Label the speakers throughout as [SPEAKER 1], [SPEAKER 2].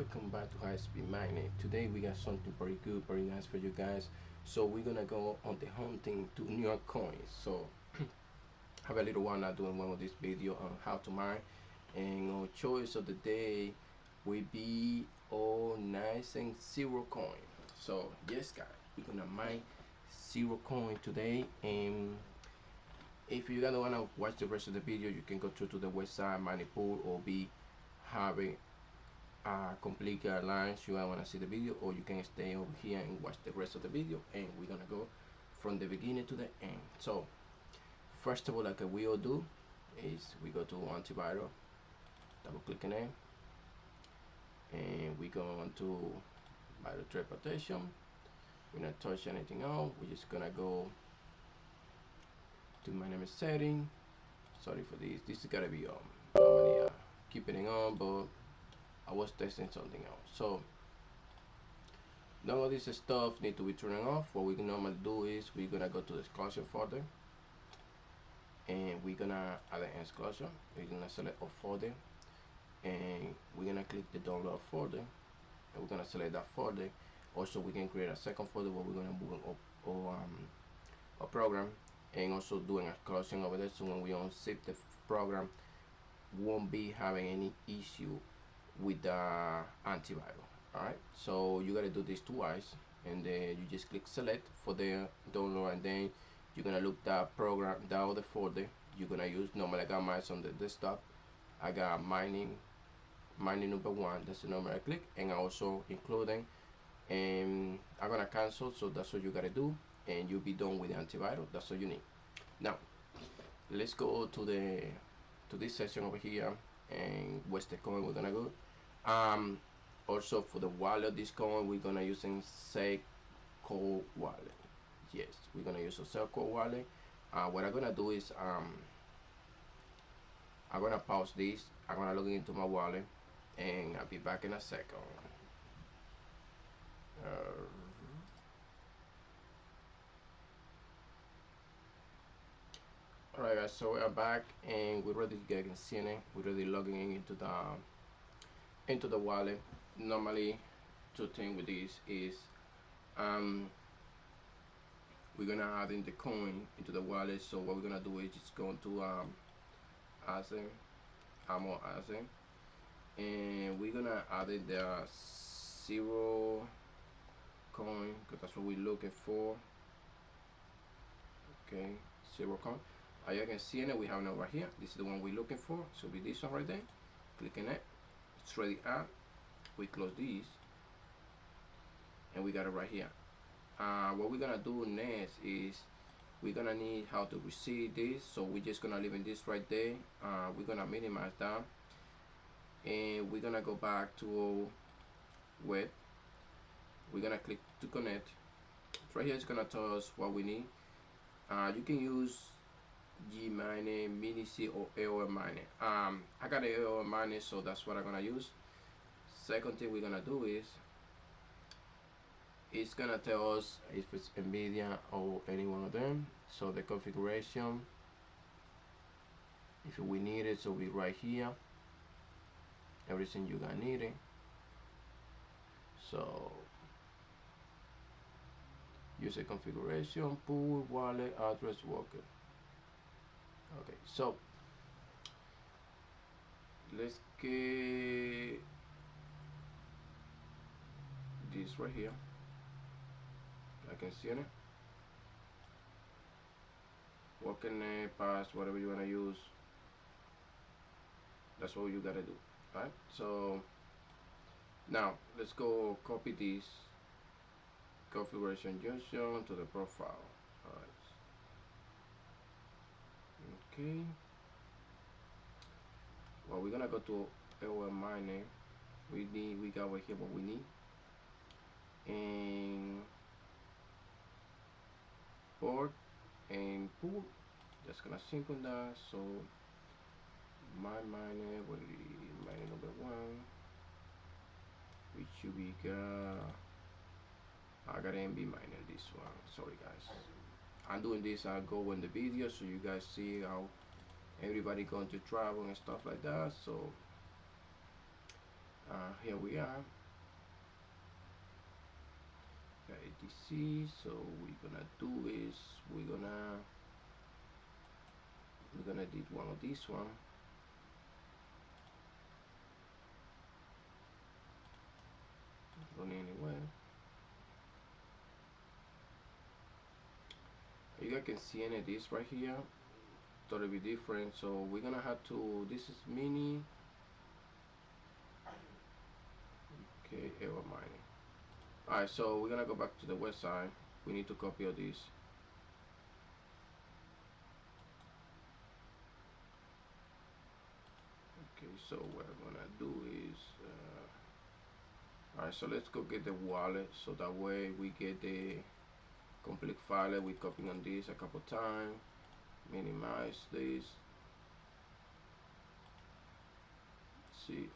[SPEAKER 1] welcome back to High Speed Magnet. Today we got something very good, very nice for you guys. So we're gonna go on the hunting to New York coins. So have a little while not doing one of this video on how to mine, and our choice of the day will be all nice and zero coin. So yes guys, we're gonna mine zero coin today, and if you guys don't wanna watch the rest of the video, you can go through to the website mining pool or be having complete guidelines. You want to see the video, or you can stay over here and watch the rest of the video, and we're gonna go from the beginning to the end. So first of all, like we all do, is we go to antivirus, double click on it, and we go on to viral trade protection. We're not touch anything else. We're just gonna go to my name is setting. Sorry for this. This is gotta be normally keeping it on, but I was testing something else. So none of this stuff need to be turning off. What we can normally do is we're gonna go to the exclusion folder, and we're gonna add an exclusion. We're gonna select a folder, and we're gonna click the download folder, and we're gonna select that folder. Also, we can create a second folder where we're gonna move a program, and also doing a exclusion over there. So when we unzip the program, won't be having any issue with the antivirus. Alright, so you gotta do this twice, and then you just click select for the download, and then you're gonna look that program, that other folder you're gonna use. Normally I got mine on the desktop. I got mining number 1, that's the number I click, and I also including, and I'm gonna cancel. So that's what you gotta do, and you'll be done with the antivirus. That's all you need. Now let's go to this section over here, and what's the coin we're gonna go. Also for the wallet, this coin we're gonna use in ZELCORE wallet. Yes, we're gonna use a ZELCORE wallet. What I'm gonna do is I'm gonna pause this. I'm gonna log into my wallet, and I'll be back in a second. Alright guys, so we're back, and we're ready to get in it. We're ready logging into the wallet. Normally, two things with this is we're gonna add in the coin into the wallet. So what we're gonna do is just go to asset, more asset, and we're gonna add in the zero coin, because that's what we're looking for. Okay, zero coin. As you can see in it, we have it over here. This is the one we're looking for. So be this one right there. Click on it. It's ready up. We close these, and we got it right here. What we're gonna do next is we're gonna need how to receive this. So we're just gonna leave in this right there. We're gonna minimize that, and we're gonna go back to web. We're gonna click to connect. Right here it's gonna tell us what we need. You can use G mining, mini C, or AOL mining. I got AOL mining, so that's what I'm gonna use. Second thing we're gonna do is it's gonna tell us if it's NVIDIA or any one of them. So the configuration, if we need it, so we right here, everything you got needed. So user configuration, pool, wallet, address, worker. Okay, so let's get this right here. I can see it. Working name, pass, whatever you wanna use. That's what you gotta do. Right? So now let's go copy this configuration junction to the profile. Alright. Okay. Well, we're gonna go to our mining. We got over here what we need, and port and pool. Just gonna sync on that. So my miner will be mining number 1, which should be I got MB miner this one. Sorry guys, I'm doing this. I'll go in the video so you guys see how everybody going to travel and stuff like that. So here we are. BTC. So we're gonna do is we're gonna do one of this one. Running anyway. You guys can see any of this right here. Totally different. So we're gonna have to. This is mini. Okay, error mining. Alright, so we're gonna go back to the website. We need to copy all this. Okay, so what I'm gonna do is alright, so let's go get the wallet so that way we get the complete file. We copying on this a couple times. Minimize this. See,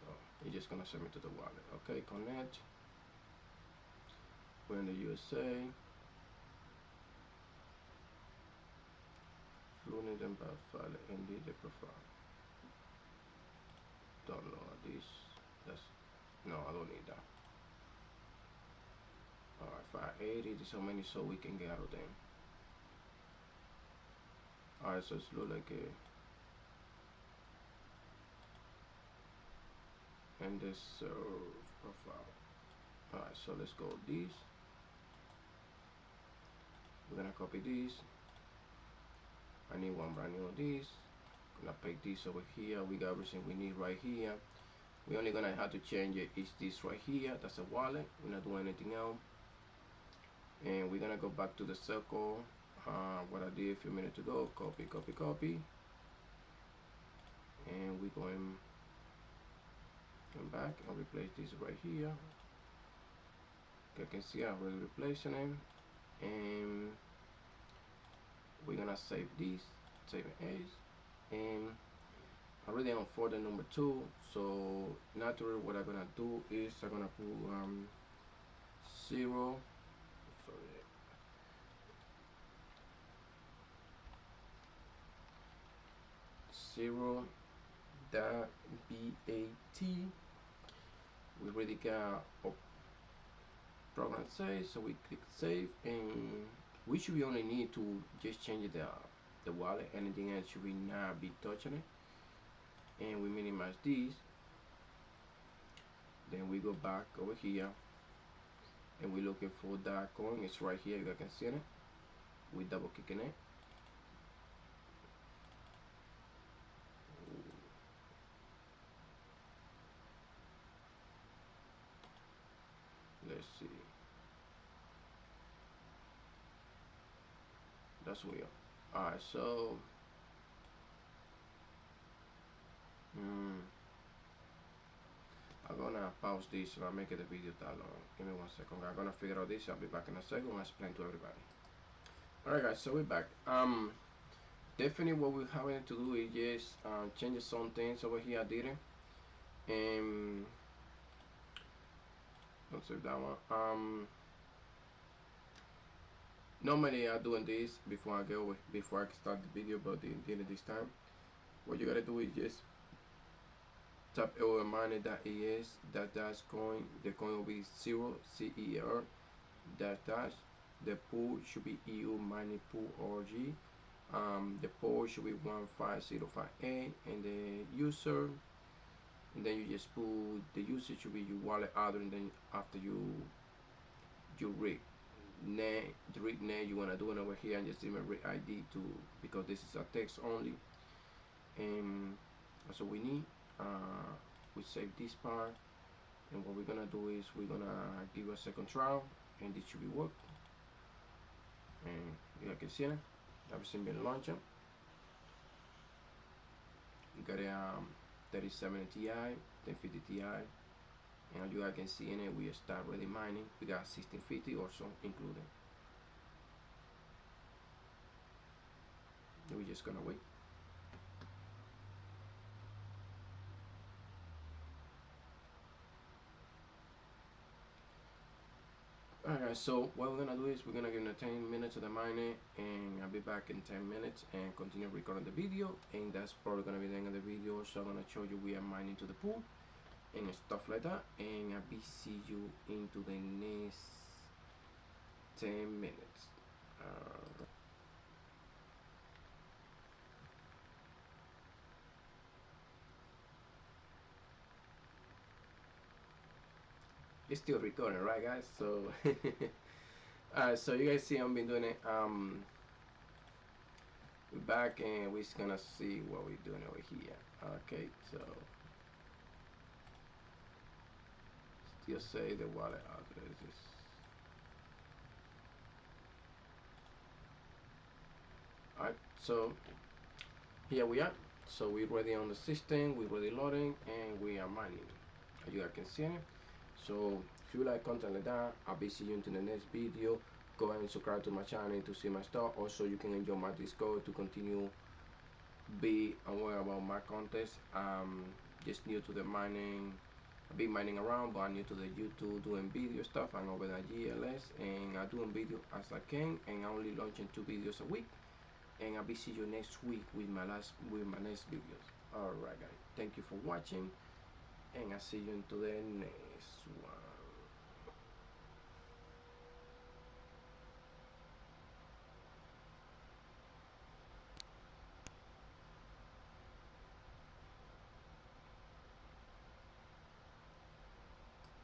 [SPEAKER 1] it's just gonna send me to the wallet. Okay, connect. We're in the USA. Fluent and bad file and the profile. Download this. That's no, I don't need that. Alright, 580. There's so many, so we can get out of them. Alright, so it's look like a and this profile. Alright, so let's go with this. We're gonna copy this. I need one brand new of this. Gonna paste this over here. We got everything we need right here. We're only gonna have to change it is this right here. That's a wallet. We're not doing anything else. And we're gonna go back to the ZELCORE. What I did a few minutes ago. Copy, copy, copy. And we're going back and replace this right here. You can see I already replacing them. And we're gonna save this, save as, and already on folder number 2. So naturally what I'm gonna do is I'm gonna put 0 dot BAT. We already got a program saved, so we click save, and we should only need to just change the wallet. Anything else should we not be touching it. And we minimize this. Then we go back over here and we're looking for that coin. It's right here, you guys can see it. We double clicking it. Let's see. That's weird. Alright, so I'm gonna pause this and I'll make it a video that long. Give me 1 second. I'm gonna figure out this. I'll be back in a second and explain to everybody. Alright guys, so we're back. Definitely what we're having to do is just change some things over here. I did it. And don't save that one. Normally I'm doing this before I start the video, but didn't do it this time. What you gotta do is just tap money.es dash coin. The coin will be 0 CER dash. The pool should be EU money pool org. The port should be 15058 and the user, and then you just put the user should be your wallet address, and then after you rig name, the rig name you want to do it over here, and just give me rig ID to, because this is a text only. And that's what we need. We save this part, and what we're gonna do is we're gonna give a second trial, and this should be work. And you can see it, everything been launched. You got a 37 Ti, 1050 Ti, and you guys can see in it we start ready mining. We got 1650 also included. And we're just gonna wait. Alright, so what we're gonna do is we're gonna give it 10 minutes of the mining, and I'll be back in 10 minutes and continue recording the video, and that's probably gonna be the end of the video. So I'm gonna show you we are mining to the pool and stuff like that, and I'll be see you into the next 10 minutes. Uh, it's still recording, right, guys? So, so you guys see I've been doing it. We're back and we're just gonna see what we're doing over here. Okay, so still say the wallet address is. Alright, so here we are. So we're ready on the system, we're ready loading, and we are mining. As you guys can see. So if you like content like that, I'll be seeing you in the next video. Go ahead and subscribe to my channel to see my stuff. Also, you can enjoy my Discord to continue be aware about my contest. Just new to the mining. I've been mining around, but I'm new to the YouTube doing video stuff. I'm over the GLS and I'm doing video as I can, and I'm only launching 2 videos a week. And I'll be see you next week with my next videos. Alright guys, thank you for watching, and I'll see you into the next one.